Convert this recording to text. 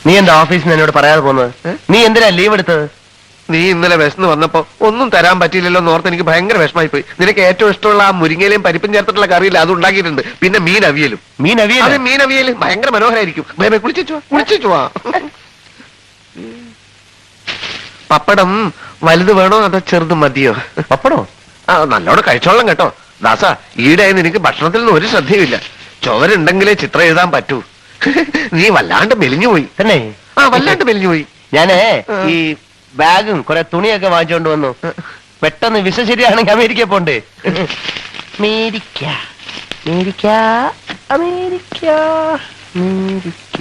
നീ എന്താ ഓഫീസിൽ നിന്ന് എന്നോട് പറയാതെ പോകുന്നത്? നീ എന്തിനാ ലീവ് എടുത്തത്? നീ ഇന്നലെ വിശന്ന് വന്നപ്പോ ഒന്നും തരാൻ പറ്റിയില്ലല്ലോ എന്നോർത്ത് എനിക്ക് ഭയങ്കര വിഷമായി പോയി. നിനക്ക് ഏറ്റവും ഇഷ്ടമുള്ള ആ മുരിങ്ങയിലും പരിപ്പും ചേർത്തിട്ടുള്ള കറിയില്ല, അത് ഉണ്ടാക്കിയിട്ടുണ്ട്. പിന്നെ മീൻ അവിയലും. മീൻ അവിയലും ഭയങ്കര മനോഹരായിരിക്കും. കുളിച്ചു പപ്പടം വലുത് വേണോ അതോ ചെറുത് മതിയോ? പപ്പടോ? നല്ലോണം കഴിച്ചോളാം കേട്ടോ. ദാസ, ഈടെ നിനക്ക് ഭക്ഷണത്തിൽ നിന്ന് ഒരു ശ്രദ്ധയുമില്ല. ചുവരുണ്ടെങ്കിലേ ചിത്രം എഴുതാൻ പറ്റൂ. നീ വല്ലാണ്ട് മെലിഞ്ഞു പോയി. തന്നെ? വല്ലാണ്ട് മെലിഞ്ഞു പോയി. ഞാനേ ഈ ബാഗും കുറെ തുണിയൊക്കെ വാങ്ങിച്ചോണ്ട് വന്നു. പെട്ടെന്ന് വിസ ശരിയാണെങ്കിൽ അമേരിക്ക പോണ്ടേ? America America America America